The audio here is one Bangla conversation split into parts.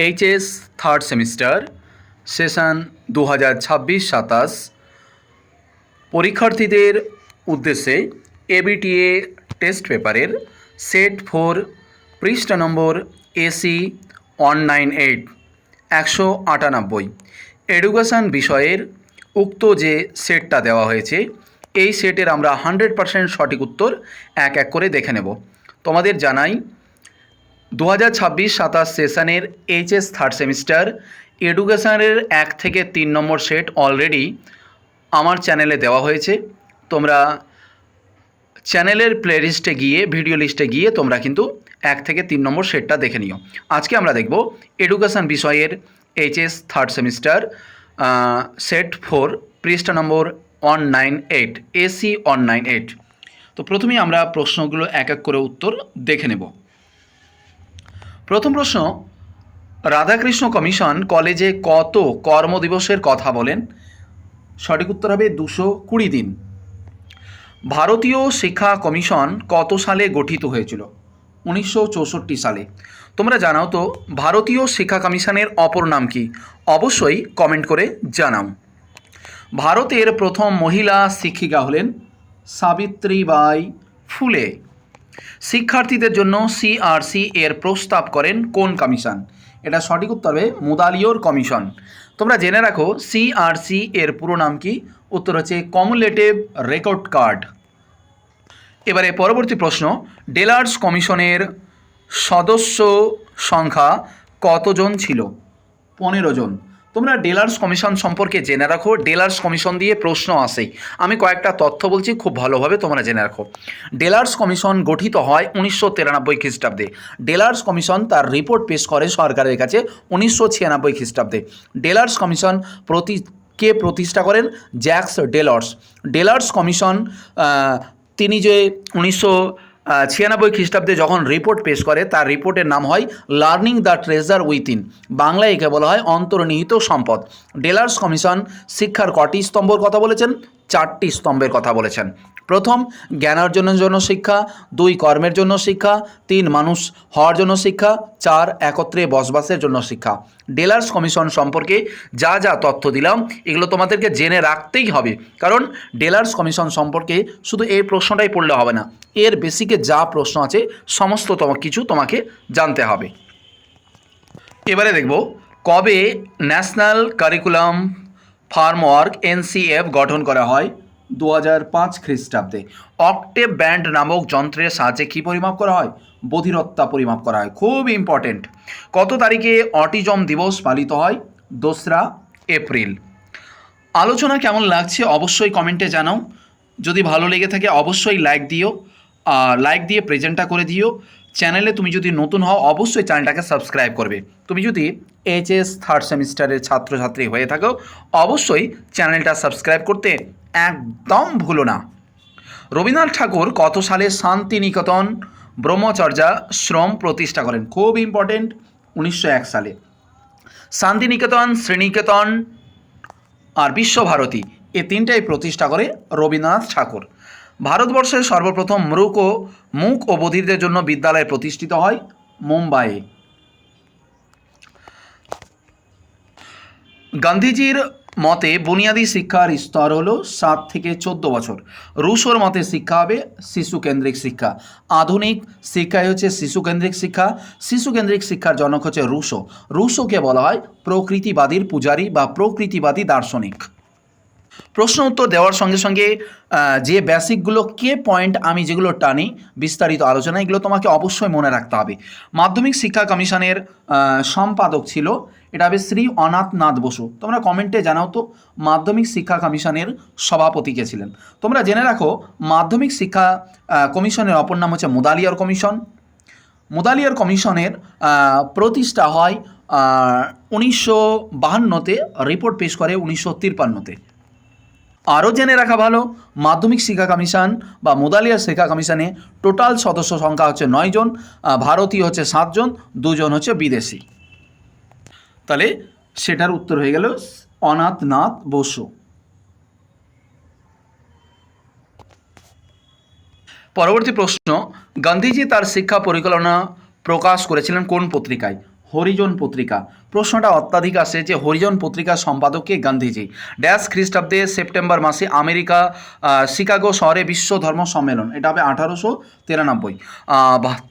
এইচএস থার্ড সেমিস্টার সেশন 2026-27 পরীক্ষার্থীদের উদ্দেশ্যে এবিটিএ টেস্ট পেপারের সেট 4 পৃষ্ঠা নম্বর এসি 198 198 এডুকেশান বিষয়ের উক্ত যে সেটটা দেওয়া হয়েছে এই সেটের আমরা 100% সঠিক উত্তর এক এক করে দেখে নেব। তোমাদের জানাই 2026-27 সেশনের এইচএস থার্ড সেমিস্টার এডুকেশানের 1 থেকে 3 নম্বর সেট অলরেডি আমার চ্যানেলে দেওয়া হয়েছে। তোমরা চ্যানেলের প্লে লিস্টে গিয়ে ভিডিও লিস্টে গিয়ে তোমরা কিন্তু 1 থেকে 3 নম্বর সেটটা দেখে নিও। আজকে আমরা দেখব এডুকেশান বিষয়ের এইচএস থার্ড সেমিস্টার সেট 4 পৃষ্ঠা নম্বর 198 এসি 198। তো প্রথমেই আমরা প্রশ্নগুলো এক এক করে উত্তর দেখে নেব। প্রথম প্রশ্ন, রাধাকৃষ্ণ কমিশন কলেজে কত কর্মদিবসের কথা বলেন? সঠিক উত্তর হবে 220 দিন। ভারতীয় শিক্ষা কমিশন কত সালে গঠিত হয়েছিল? 1964 সালে। তোমরা জানাও তো ভারতীয় শিক্ষা কমিশনের অপর নাম কি? অবশ্যই কমেন্ট করে জানাও। ভারতের প্রথম মহিলা শিক্ষিকা হলেন সাবিত্রীবাই ফুলে। শিক্ষার্থীদের জন্য সিআরসি এর প্রস্তাব করেন কোন কমিশন? এটা সঠিক উত্তর হবে মুদালিয়র কমিশন। তোমরা জেনে রাখো সিআরসি এর পুরো নাম কি? উত্তর হচ্ছে কমুলেটিভ রেকর্ড কার্ড। এবারে পরবর্তী প্রশ্ন, ডেলার্স কমিশনের সদস্য সংখ্যা কতজন ছিল? 15 জন। তোমরা ডেলার্স কমিশন সম্পর্কে জেনে রাখো, ডেলার্স কমিশন দিয়ে প্রশ্ন আসে। আমি কয়েকটা তথ্য বলছি, খুব ভালোভাবে তোমরা জেনে রাখো। ডেলার্স কমিশন গঠিত হয় 1993 খ্রিস্টাব্দে। ডেলার্স কমিশন তার রিপোর্ট পেশ করে সরকারের কাছে 1996 খ্রিস্টাব্দে। ডেলার্স কমিশন কে প্রতিষ্ঠা করেন? Jacks Delors. ডেলার্স কমিশন তিনি যে 1996 খ্রিস্টাব্দে যখন রিপোর্ট পেশ করে তার রিপোর্টের নাম হয় লার্নিং দ্য ট্রেজার উইথিন। বাংলায় একে বলা হয় অন্তর্নিহিত সম্পদ। ডেলার্স কমিশন শিক্ষার কটি স্তম্ভের কথা বলেছেন? 4টি স্তম্ভের কথা বলেছেন। প্রথম, জ্ঞান অর্জনের জন্য শিক্ষা। 2, কর্মের জন্য শিক্ষা। 3, মানুষ হওয়ার জন্য শিক্ষা। 4, একত্রে বসবাসের জন্য শিক্ষা। ডেলার্স কমিশন সম্পর্কে যা যা তথ্য দিলাম এগুলো তোমাদেরকে জেনে রাখতেই হবে, কারণ ডেলার্স কমিশন সম্পর্কে শুধু এই প্রশ্নটাই পড়লে হবে না, এর বেসিকে যা প্রশ্ন আছে সমস্ত কিছু তোমাকে জানতে হবে। এবারে দেখব কবে ন্যাশনাল কারিকুলাম ফ্রেমওয়ার্ক এনসিএফ গঠন করা হয়? 2005 খ্রিস্টাব্দে। অক্টেভ ব্যান্ড নামক যন্ত্রের সাহায্যে কী পরিমাপ করা হয়? বধিরত্বা পরিমাপ করা হয়। খুব ইম্পর্টেন্ট। কত তারিখে অটিজম দিবস পালিত হয়? 2রা এপ্রিল। আলোচনা কেমন লাগছে অবশ্যই কমেন্টে জানাও। যদি ভালো লেগে থাকে অবশ্যই লাইক দিও, লাইক দিয়ে প্রেজেন্টটা করে দিও। চ্যানেলে তুমি যদি নতুন হও অবশ্যই চ্যানেলটাকে সাবস্ক্রাইব করবে। তুমি যদি এইচএস থার্ড সেমিস্টারের ছাত্রছাত্রী হয়ে থাকো অবশ্যই চ্যানেলটা সাবস্ক্রাইব করতে একদম ভুলো না। রবীন্দ্রনাথ ঠাকুর কত সালে শান্তিনিকেতন ব্রহ্মচর্যাশ্রম প্রতিষ্ঠা করেন? খুব ইম্পর্টেন্ট, 1901 সালে। শান্তিনিকেতন, শ্রীনিকেতন আর বিশ্বভারতী এই তিনটাই প্রতিষ্ঠা করে রবীন্দ্রনাথ ঠাকুর। ভারতবর্ষের সর্বপ্রথম মূক ও বধিরদের জন্য বিদ্যালয় প্রতিষ্ঠিত হয় মুম্বাইয়ে। গান্ধীজির মতে বুনিয়াদী শিক্ষার স্তর হলো 7 থেকে 14 বছর। রুশোর মতে শিক্ষা হবে শিশুকেন্দ্রিক শিক্ষা। আধুনিক শিক্ষাই হচ্ছে শিশুকেন্দ্রিক শিক্ষা। শিশুকেন্দ্রিক শিক্ষার জনক হচ্ছে রুশো। রুশোকে বলা হয় প্রকৃতিবাদীর পূজারী বা প্রকৃতিবাদী দার্শনিক। প্রশ্ন উত্তর দেওয়ার সঙ্গে সঙ্গে যে বেসিকগুলো পয়েন্ট আমি যেগুলো টানি বিস্তারিত আলোচনা এগুলো তোমাকে অবশ্যই মনে রাখতে হবে। মাধ্যমিক শিক্ষা কমিশনের সম্পাদক ছিল, এটা হবে শ্রী অনাথনাথ বসু। তোমরা কমেন্টে জানাও তো মাধ্যমিক শিক্ষা কমিশনের সভাপতি কে ছিলেন। তোমরা জেনে রাখো মাধ্যমিক শিক্ষা কমিশনের অপর নাম হচ্ছে মুদালিয়ার কমিশন। মুদালিয়ার কমিশনের প্রতিষ্ঠা হয় 1952-তে, রিপোর্ট পেশ করে 1953-তে। আরও জেনে রাখা ভালো মাধ্যমিক শিক্ষা কমিশন বা মুদালিয়ার শিক্ষা কমিশনে টোটাল সদস্য সংখ্যা হচ্ছে 9 জন। ভারতীয় হচ্ছে 7 জন, 2 জন হচ্ছে বিদেশি। তাহলে সেটার উত্তর হয়ে গেল অনাথনাথ বসু। পরবর্তী প্রশ্ন, গান্ধীজি তার শিক্ষা পরিকল্পনা প্রকাশ করেছিলেন কোন পত্রিকায়? হরিজন পত্রিকা। প্রশ্নটা অত্যাধিক আসে যে হরিজন পত্রিকার সম্পাদক কে? গান্ধীজি। ড্যাশ খ্রিস্টাব্দে সেপ্টেম্বর মাসে আমেরিকা শিকাগো শহরে বিশ্ব ধর্ম সম্মেলন, এটা হবে 1893।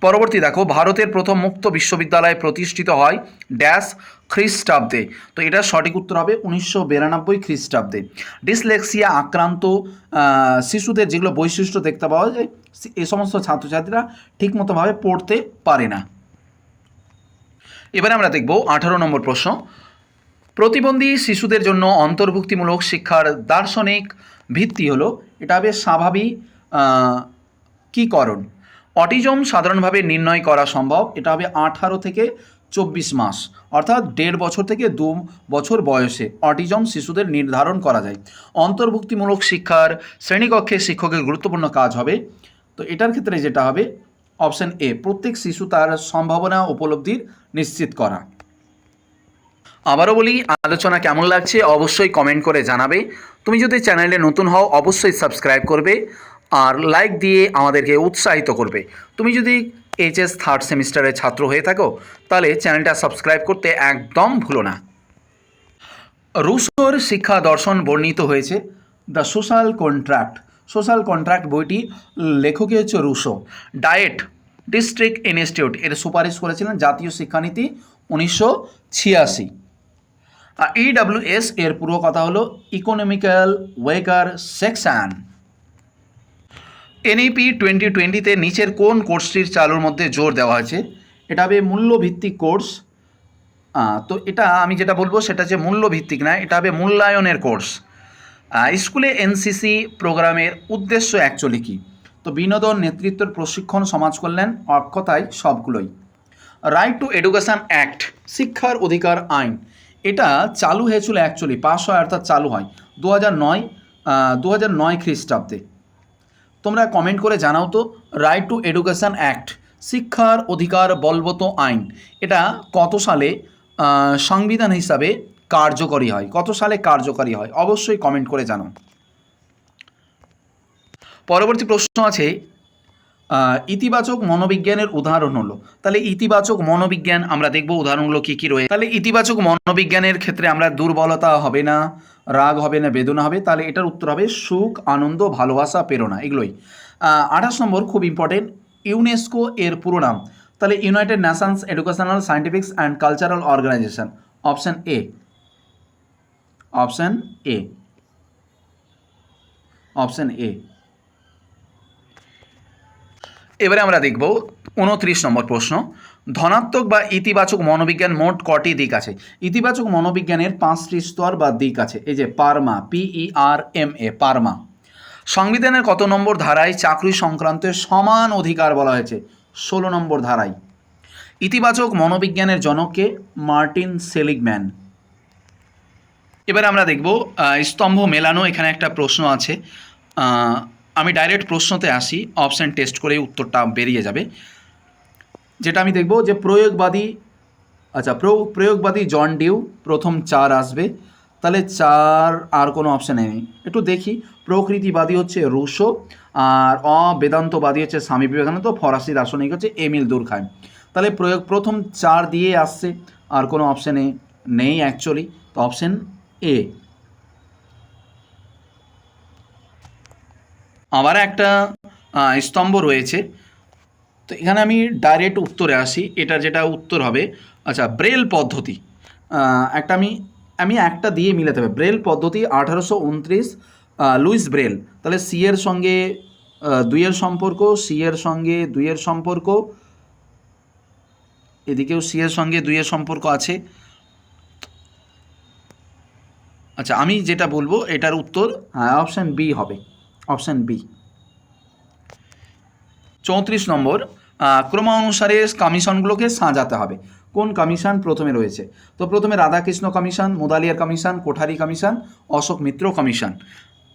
পরবর্তী দেখো, ভারতের প্রথম মুক্ত বিশ্ববিদ্যালয় প্রতিষ্ঠিত হয় ড্যাশ খ্রিস্টাব্দে, তো এটার সঠিক উত্তর হবে 1992 খ্রিস্টাব্দে। ডিসলেক্সিয়া আক্রান্ত শিশুদের যেগুলো বৈশিষ্ট্য দেখতে পাওয়া যায়, এই সমস্ত ছাত্রছাত্রীরা ঠিকমতোভাবে পড়তে পারে না। এবারে আমরা দেখব 18 নম্বর প্রশ্ন, প্রতিবন্ধী শিশুদের জন্য অন্তর্ভুক্তিমূলক শিক্ষার দার্শনিক ভিত্তি হলো, এটা হবে স্বাভাবিকীকরণ। অটিজম সাধারণভাবে নির্ণয় করা সম্ভব, এটা হবে 18 থেকে 24 মাস, অর্থাৎ 1.5 বছর থেকে 2 বছর বয়সে অটিজম শিশুদের নির্ধারণ করা যায়। অন্তর্ভুক্তিমূলক শিক্ষার শ্রেণীকক্ষে শিক্ষকের গুরুত্বপূর্ণ কাজ হবে, তো এটার ক্ষেত্রে যেটা হবে অপশন এ, প্রত্যেক শিশু তার সম্ভাবনা উপলব্ধির নিশ্চিত করা। আবারও বলি, আলোচনা কেমন লাগছে অবশ্যই কমেন্ট করে জানাবে। তুমি যদি চ্যানেলে নতুন হও অবশ্যই সাবস্ক্রাইব করবে আর লাইক দিয়ে আমাদেরকে উৎসাহিত করবে। তুমি যদি এইচএস থার্ড সেমিস্টারের ছাত্র হয়ে থাকো তাহলে চ্যানেলটা সাবস্ক্রাইব করতে একদম ভুলো না। রুশোর শিক্ষা দর্শন বর্ণিত হয়েছে the social contract. Social contract বইটি লেখকই হচ্ছে রুশো। ডায়েট ডিস্ট্রিক্ট ইনস্টিটিউট এর সুপারিশ করেছিলেন জাতীয় শিক্ষানীতি 1986। ইডব্লিউএস এর পুরো কথা হলো ইকোনমিক্যাল ওয়েকার সেকশন। এনইপি 2020-তে নিচের কোন কোর্সটির চালুর মধ্যে জোর দেওয়া হয়েছে? এটা হবে মূল্যভিত্তিক কোর্স। তো এটা আমি যেটা বলবো সেটা হচ্ছে মূল্যভিত্তিক না, এটা হবে মূল্যায়নের কোর্স। স্কুলে এনসিসি প্রোগ্রামের উদ্দেশ্য অ্যাকচুয়ালি কী? তো বিনোদন, নেতৃত্বের প্রশিক্ষণ, সমাজ কল্যাণ, অক্ষতায় সবগুলোই। রাইট টু এডুকেশান অ্যাক্ট, শিক্ষার অধিকার আইন, এটা চালু হয়েছিল অ্যাকচুয়ালি, পাস হয় অর্থাৎ চালু হয় 2009 খ্রিস্টাব্দে। তোমরা কমেন্ট করে জানাও তো, রাইট টু এডুকেশান অ্যাক্ট, শিক্ষার অধিকার বলবৎ আইন, এটা কত সালে সংবিধান হিসাবে কার্যকরী হয়? কত সালে কার্যকরী হয় অবশ্যই কমেন্ট করে জানাও। পরবর্তী প্রশ্ন আছে, ইতিবাচক মনোবিজ্ঞানের উদাহরণ হলো, তাহলে ইতিবাচক মনোবিজ্ঞান আমরা দেখব উদাহরণগুলো কী কী রয়েছে। তাহলে ইতিবাচক মনোবিজ্ঞানের ক্ষেত্রে আমরা দুর্বলতা হবে না, রাগ হবে না, বেদনা হবে, তাহলে এটার উত্তর হবে সুখ, আনন্দ, ভালোবাসা, প্রেরণা, এগুলোই। 28 নম্বর খুব ইম্পর্টেন্ট, ইউনেস্কো এর পুরো নাম, তাহলে united nations educational scientific and cultural organization. Option A, option A, option A. এবারে আমরা দেখব 29 নম্বর প্রশ্ন, ধনাত্মক বা ইতিবাচক মনোবিজ্ঞান মোট কটি দিক আছে? ইতিবাচক মনোবিজ্ঞানের 5টি স্তর বা দিক আছে, এই যে পারমা, PERMA, পারমা। সংবিধানের কত নম্বর ধারায় চাকরি সংক্রান্ত সমান অধিকার বলা হয়েছে? 16 নম্বর ধারায়। ইতিবাচক মনোবিজ্ঞানের জনককে? মার্টিন সেলিগম্যান। এবারে আমরা দেখব স্তম্ভ মেলানো, এখানে একটা প্রশ্ন আছে, আমি ডাইরেক্ট প্রশ্নতে আসি, অপশান টেস্ট করে উত্তরটা বেরিয়ে যাবে। যেটা আমি দেখব যে প্রয়োগবাদী, আচ্ছা প্রয়োগবাদী জন ডিউ, প্রথম 4 আসবে, তাহলে 4 আর কোনো অপশান নেই। একটু দেখি, প্রকৃতিবাদী হচ্ছে রুশো, আর অবেদান্তবাদী হচ্ছে স্বামী বিবেকানন্দ, ফরাসি দার্শনিক হচ্ছে এমিল দুরখাইম। তাহলে প্রথম 4 দিয়ে আসছে, আর কোনো অপশানে নেই অ্যাকচুয়ালি, তো অপশান এ। আবার একটা স্তম্ভ রয়েছে, তো এখানে আমি ডাইরেক্ট উত্তরে আসি, এটা যেটা উত্তর হবে, আচ্ছা ব্রেল পদ্ধতি, একটা আমি একটা দিয়ে মিলাতে হবে। ব্রেল পদ্ধতি 1829, লুইস ব্রেল। তাহলে সি এর সঙ্গে 2 এর সম্পর্ক, সি এর সঙ্গে 2 এর সম্পর্ক, এদিকেও সি এর সঙ্গে 2 এর সম্পর্ক আছে। আচ্ছা আমি যেটা বলবো এটার উত্তর অপশান বি হবে, অপশান বি। 34 নম্বর, ক্রমানুসারে কমিশনগুলোকে সাজাতে হবে। কোন কমিশন প্রথমে রয়েছে? তো প্রথমে Radhakrishna commission, Mudaliar commission, Kothari commission, Ashok Mitra commission.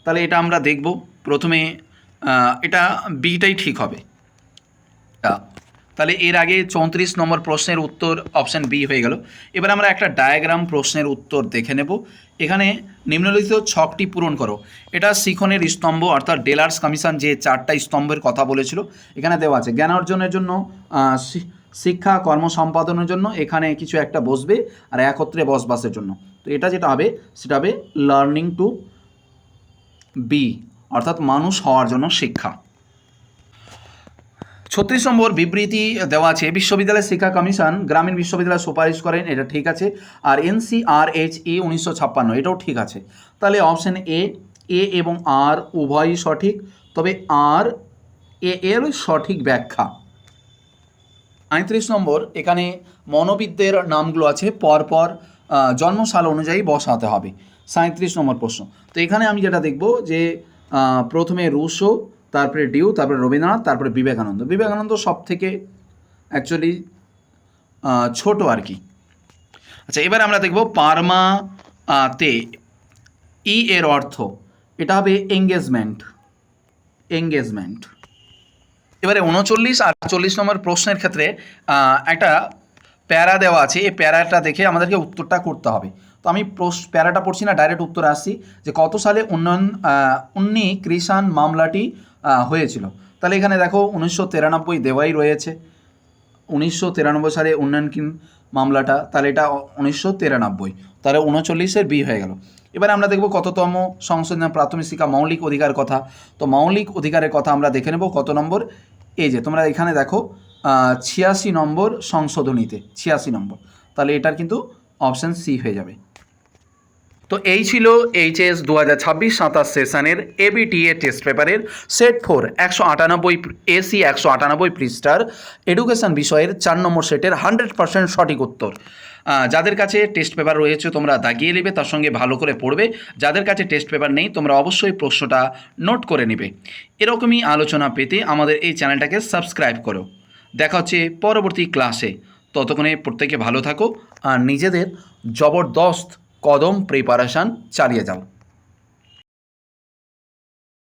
তাহলে এটা আমরা দেখব, প্রথমে এটা বিটাই ঠিক হবে। তাহলে এর আগে 34 নম্বর প্রশ্নের উত্তর অপশান বি হয়ে গেল। এবার আমরা একটা ডায়াগ্রাম প্রশ্নের উত্তর দেখে নেব। এখানে নিম্নলিখিত ছকটি পূরণ করো। এটা শিখনের স্তম্ভ অর্থাৎ ডেলার্স কমিশন যে 4টা স্তম্ভের কথা বলেছিল এখানে দেওয়া আছে। জ্ঞান অর্জনের জন্য শিক্ষা কর্ম সম্পাদনের জন্য এখানে কিছু একটা বসবে, আর একত্রে বসবাসের জন্য। তো এটা যেটা হবে সেটা হবে লার্নিং টু বি, অর্থাৎ মানুষ হওয়ার জন্য শিক্ষা। 36 নম্বর বিবৃতি দেওয়া আছে, বিশ্ববিদ্যালয় শিক্ষা কমিশন গ্রামীণ বিশ্ববিদ্যালয় সুপারিশ করেন, এটা ঠিক আছে। আর NCRHE 1956, এটাও ঠিক আছে। তাহলে অপশান এ এবং আর উভয়ই সঠিক, তবে আর এর সঠিক ব্যাখ্যা। 35 নম্বর, এখানে মনোবিদদের নামগুলো আছে পরপর জন্মসাল অনুযায়ী বসাতে হবে। 37 নম্বর প্রশ্ন। তো এখানে আমি যেটা দেখব যে প্রথমে রুশো, তারপরে ডিউ, তারপরে রবীন্দ্রনাথ, তারপরে বিবেকানন্দ। বিবেকানন্দ সব থেকে অ্যাকচুয়ালি ছোট আর কি। আচ্ছা, এবার আমরা দেখব পারমা তে ই এর অর্থ, এটা হবে এঙ্গেজমেন্ট। এবারে 39 আর 40 নম্বর প্রশ্নের ক্ষেত্রে একটা প্যারা দেওয়া আছে, এই প্যারাটা দেখে আমাদেরকে উত্তরটা করতে হবে। তো আমি প্যারাটা পড়ছি না, ডাইরেক্ট উত্তর আসছি যে কত সালে উন্নি কৃষাণ মামলাটি হয়েছিল। তাহলে এখানে দেখো 1993 দেওয়াই রয়েছে, 1993 সালে উন্নয়ন মামলাটা, তাহলে এটা 1993, তাহলে 39-এর বি হয়ে গেল। এবারে আমরা দেখব কততম সংশোধন প্রাথমিক শিক্ষা মৌলিক অধিকার কথা। তো মৌলিক অধিকারের কথা আমরা দেখে নেব কত নম্বর, এই যে তোমরা এখানে দেখো 86 নম্বর সংশোধনীতে, 86 নম্বর, তাহলে এটার কিন্তু অপশান সি হয়ে যাবে। তো এই ছিল HS 2026-27 সেশনের ABTA টেস্ট পেপারের সেট 4 198 AC 198 পৃষ্ঠার এডুকেশন বিষয়ের 4 নম্বর সেটের 100% সঠিক উত্তর। যাদের কাছে টেস্ট পেপার রয়েছে তোমরা দাগিয়ে নেবে, তার সঙ্গে ভালো করে পড়বে। যাদের কাছে টেস্ট পেপার নেই তোমরা অবশ্যই প্রশ্নটা নোট করে নেবে। এরকমই আলোচনা পেতে আমাদের এই চ্যানেলটাকে সাবস্ক্রাইব করো। দেখা হচ্ছে পরবর্তী ক্লাসে, ততক্ষণে প্রত্যেকে ভালো থাকো আর নিজেদের জবরদস্ত কদম প্রিপারেশান চালিয়ে যাও।